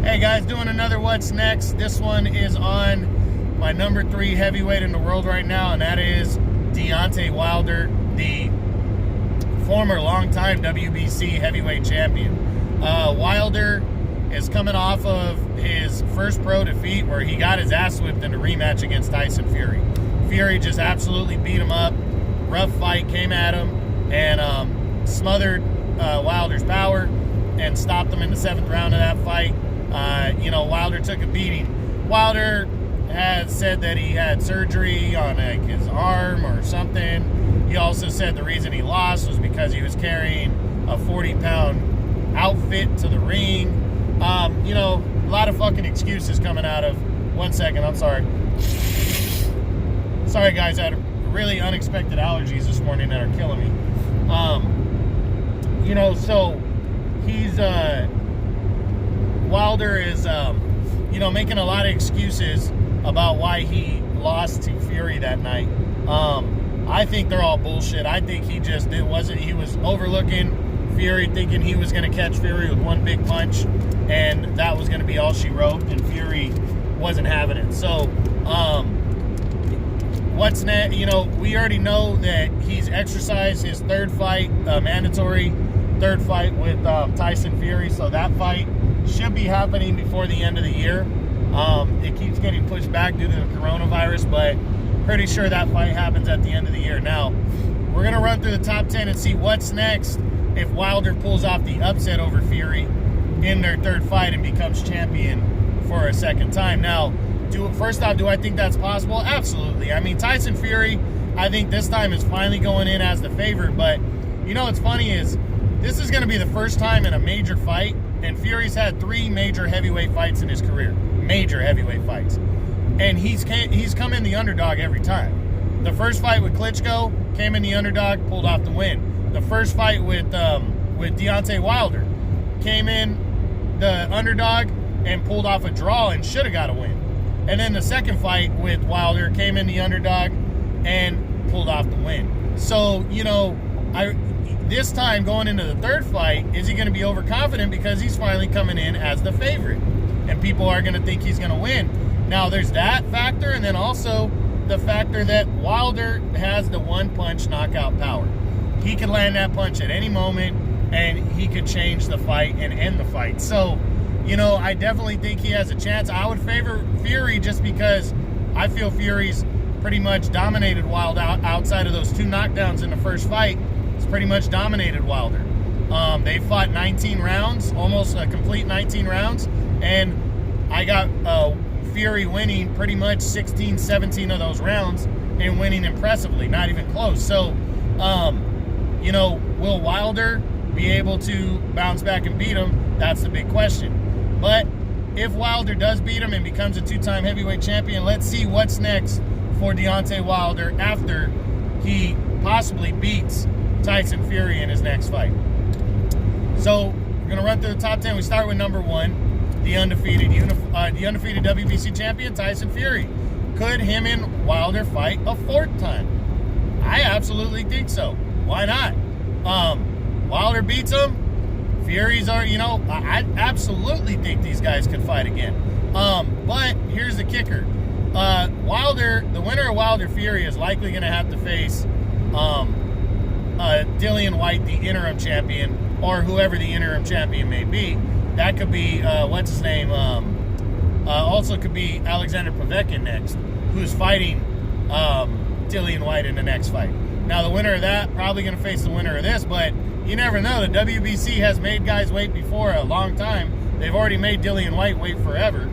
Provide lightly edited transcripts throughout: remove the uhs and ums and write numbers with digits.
Hey guys, doing another What's Next. This one is on my number 3 heavyweight in the world right now, and that is Deontay Wilder, the former longtime WBC heavyweight champion. Wilder is coming off of his first pro defeat where he got his ass whipped in a rematch against Tyson Fury. Fury just absolutely beat him up. Rough fight, came at him and smothered Wilder's power and stopped him in the 7th round of that fight. Wilder took a beating. Wilder had said that he had surgery on like his arm or something. He also said the reason he lost was because he was carrying a 40-pound outfit to the ring. A lot of fucking excuses coming out of... One second, I'm sorry. Sorry guys, I had really unexpected allergies this morning that are killing me. So he's Wilder is making a lot of excuses about why he lost to Fury that night. I think they're all bullshit. I think he was overlooking Fury, thinking he was going to catch Fury with one big punch, and that was going to be all she wrote, and Fury wasn't having it. So, what's next? We already know that he's exercised his third fight, mandatory third fight with Tyson Fury, so that fight should be happening before the end of the year. It keeps getting pushed back due to the coronavirus, but pretty sure that fight happens at the end of the year. Now, we're going to run through the top 10 and see what's next if Wilder pulls off the upset over Fury in their third fight and becomes champion for a second time. Now, first off, do I think that's possible? Absolutely. I mean, Tyson Fury, I think this time is finally going in as the favorite, but what's funny is this is going to be the first time in a major fight, and Fury's had 3 major heavyweight fights in his career. Major heavyweight fights. And he's come in the underdog every time. The first fight with Klitschko, came in the underdog, pulled off the win. The first fight with Deontay Wilder, came in the underdog and pulled off a draw and should have got a win. And then the second fight with Wilder, came in the underdog and pulled off the win. So, this time going into the third fight, is he going to be overconfident because he's finally coming in as the favorite? And people are going to think he's going to win. Now, there's that factor, and then also the factor that Wilder has the one-punch knockout power. He could land that punch at any moment, and he could change the fight and end the fight. So, I definitely think he has a chance. I would favor Fury just because I feel Fury's pretty much dominated Wilder outside of those 2 knockdowns in the first fight. It's pretty much dominated Wilder. They fought 19 rounds, almost a complete 19 rounds, and I got Fury winning pretty much 16, 17 of those rounds and winning impressively, not even close. So, will Wilder be able to bounce back and beat him? That's the big question. But if Wilder does beat him and becomes a 2-time heavyweight champion, let's see what's next for Deontay Wilder after he possibly beats Tyson Fury in his next fight. So we're going to run through the top 10. We start with number 1, the undefeated WBC champion, Tyson Fury. Could him and Wilder fight a 4th time? I absolutely think so. Why not? Wilder beats him. Fury's are, I absolutely think these guys could fight again. But here's the kicker. The winner of Wilder Fury is likely going to have to face Dillian White, the interim champion, or whoever the interim champion may be. That could be, what's his name? Also could be Alexander Povetkin next, who's fighting Dillian White in the next fight. Now, the winner of that probably going to face the winner of this, but you never know. The WBC has made guys wait before a long time. They've already made Dillian White wait forever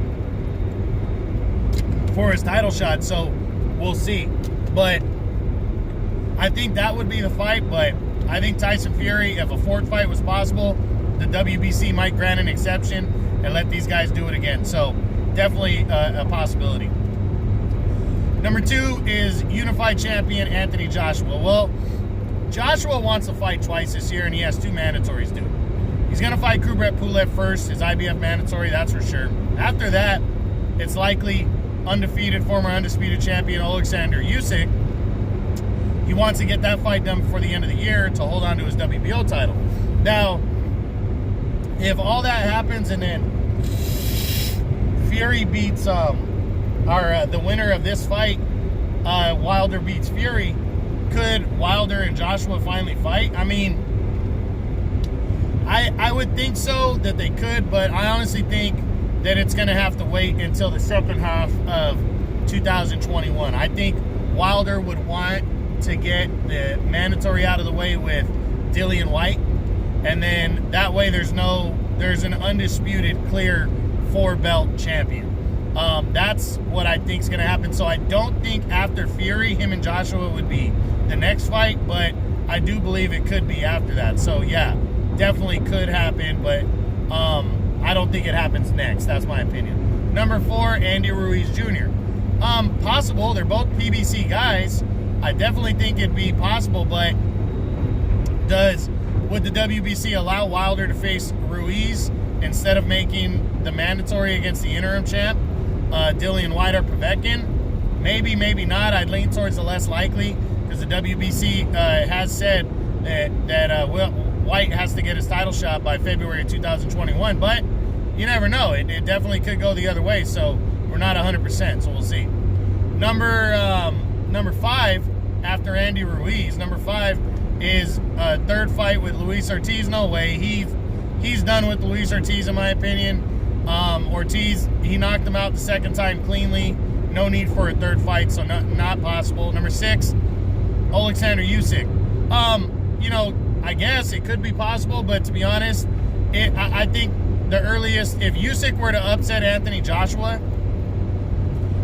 for his title shot, so we'll see. But I think that would be the fight, but I think Tyson Fury, if a 4th fight was possible, the WBC might grant an exception and let these guys do it again. So definitely a possibility. Number 2 is unified champion Anthony Joshua. Well, Joshua wants to fight twice this year, and he has 2 mandatories due. He's going to fight Kubrat Pulev first, his IBF mandatory, that's for sure. After that, it's likely former undisputed champion Alexander Usyk. He wants to get that fight done before the end of the year to hold on to his WBO title. Now, if all that happens and then Fury beats the winner of this fight, Wilder beats Fury, could Wilder and Joshua finally fight? I mean, I would think so, that they could, but I honestly think that it's going to have to wait until the second half of 2021. I think Wilder would want to get the mandatory out of the way with Dillian White, and then that way there's an undisputed clear 4-belt champion. That's what I think is going to happen. So I don't think after Fury, him and Joshua would be the next fight, but I do believe it could be after that. So yeah, definitely could happen, but I don't think it happens next. That's my opinion. Number 4, Andy Ruiz Jr. Possible. They're both PBC guys. I definitely think it'd be possible, but would the WBC allow Wilder to face Ruiz instead of making the mandatory against the interim champ, Dillian White or Povetkin? Maybe, maybe not. I'd lean towards the less likely, because the WBC has said that White has to get his title shot by February of 2021, but you never know. It definitely could go the other way, so we're not 100%, so we'll see. Number 5, after Andy Ruiz, number 5 is a third fight with Luis Ortiz. No way. He's done with Luis Ortiz, in my opinion. Ortiz, he knocked him out the second time cleanly. No need for a third fight, so not possible. Number 6, Alexander Usyk. I guess it could be possible, but to be honest, I think the earliest, if Usyk were to upset Anthony Joshua,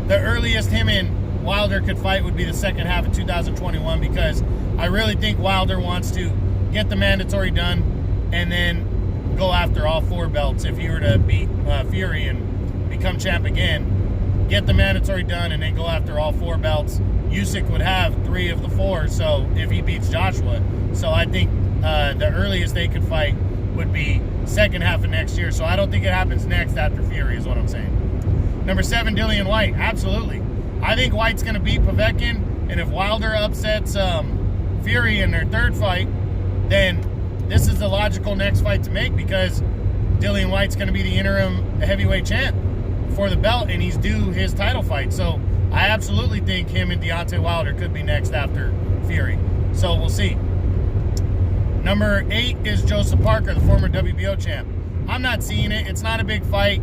the earliest him and Wilder could fight would be the second half of 2021, because I really think Wilder wants to get the mandatory done and then go after all 4 belts. If he were to beat Fury and become champ again, get the mandatory done and then go after all 4 belts. Usyk would have 3 of the 4, so if he beats Joshua. So I think the earliest they could fight would be second half of next year. So I don't think it happens next after Fury, is what I'm saying. Number 7, Dillian White. Absolutely. I think White's going to beat Povetkin, and if Wilder upsets Fury in their third fight, then this is the logical next fight to make, because Dillian White's going to be the interim heavyweight champ for the belt, and he's due his title fight. So I absolutely think him and Deontay Wilder could be next after Fury. So we'll see. Number 8 is Joseph Parker, the former WBO champ. I'm not seeing it. It's not a big fight.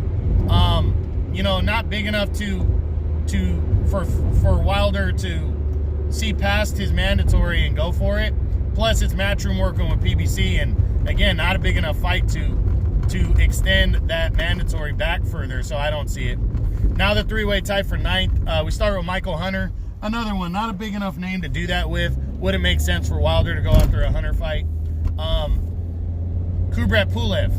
Not big enough for Wilder to see past his mandatory and go for it. Plus, it's Matchroom working with PBC, and again, not a big enough fight to extend that mandatory back further. So I don't see it. Now the 3-way tie for 9th. We start with Michael Hunter. Another one, not a big enough name to do that with. Wouldn't make sense for Wilder to go after a Hunter fight. Kubrat Pulev.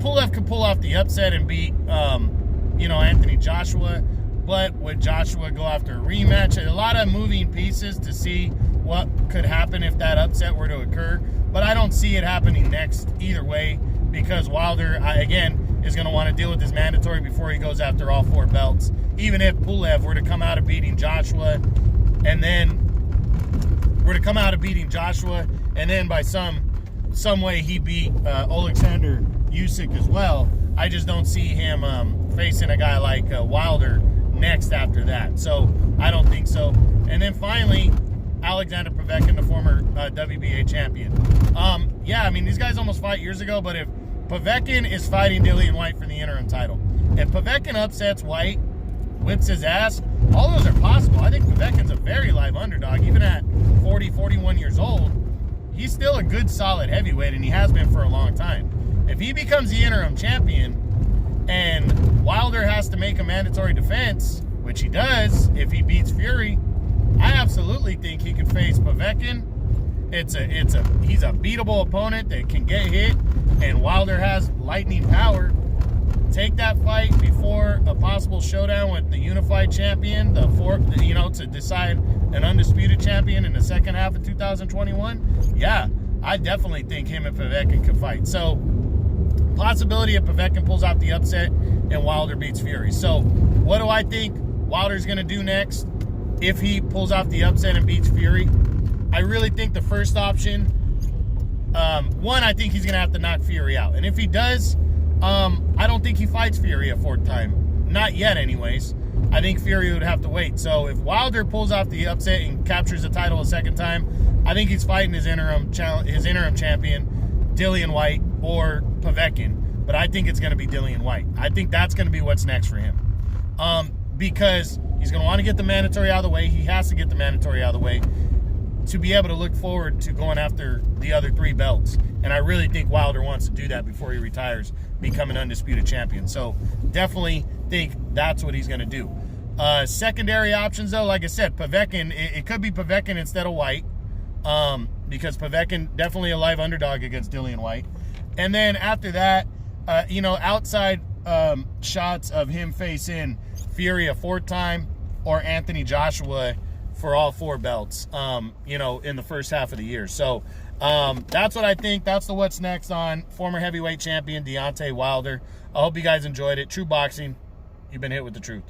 Pulev could pull off the upset and beat, Anthony Joshua. But would Joshua go after a rematch? A lot of moving pieces to see what could happen if that upset were to occur. But I don't see it happening next either way, because Wilder, again, is going to want to deal with his mandatory before he goes after all 4 belts. Even if Pulev were to come out of beating Joshua, and then by some way he beat Alexander Usyk as well, I just don't see him facing a guy like Wilder next after that. So I don't think so. And then finally, Alexander Povetkin, the former WBA champion. These guys almost fought years ago, but if Povetkin is fighting Dillian White for the interim title, if Povetkin upsets White, whips his ass, all those are possible. I think Povetkin's a very live underdog. Even at 40, 41 years old, he's still a good, solid heavyweight, and he has been for a long time. If he becomes the interim champion and Wilder has to make a mandatory defense, which he does if he beats Fury, I absolutely think he could face Povetkin. He's a beatable opponent that can get hit, and Wilder has lightning power. Take that fight before a possible showdown with the unified champion, to decide an undisputed champion in the second half of 2021. Yeah, I definitely think him and Povetkin could fight. So, possibility if Povetkin pulls out the upset and Wilder beats Fury. So, what do I think Wilder's going to do next if he pulls off the upset and beats Fury? I really think the first option, I think he's going to have to knock Fury out. And if he does, I don't think he fights Fury a 4th time. not yet anyways. I think Fury would have to wait. So if Wilder pulls off the upset and captures the title a second time, I think he's fighting his interim champion, Dillian White or Povetkin. But I think it's going to be Dillian White. I think that's going to be what's next for him. Because he's going to want to get the mandatory out of the way. He has to get the mandatory out of the way to be able to look forward to going after the other 3 belts. And I really think Wilder wants to do that before he retires, become an undisputed champion. So definitely think that's what he's going to do. Secondary options, though, like I said, Povetkin, it could be Povetkin instead of White, because Povetkin definitely a live underdog against Dillian White. And then after that, outside shots of him facing Fury a 4th time or Anthony Joshua for all 4 belts, in the first half of the year. So that's what I think. That's the what's next on former heavyweight champion Deontay Wilder. I hope you guys enjoyed it. True Boxing, you've been hit with the truth.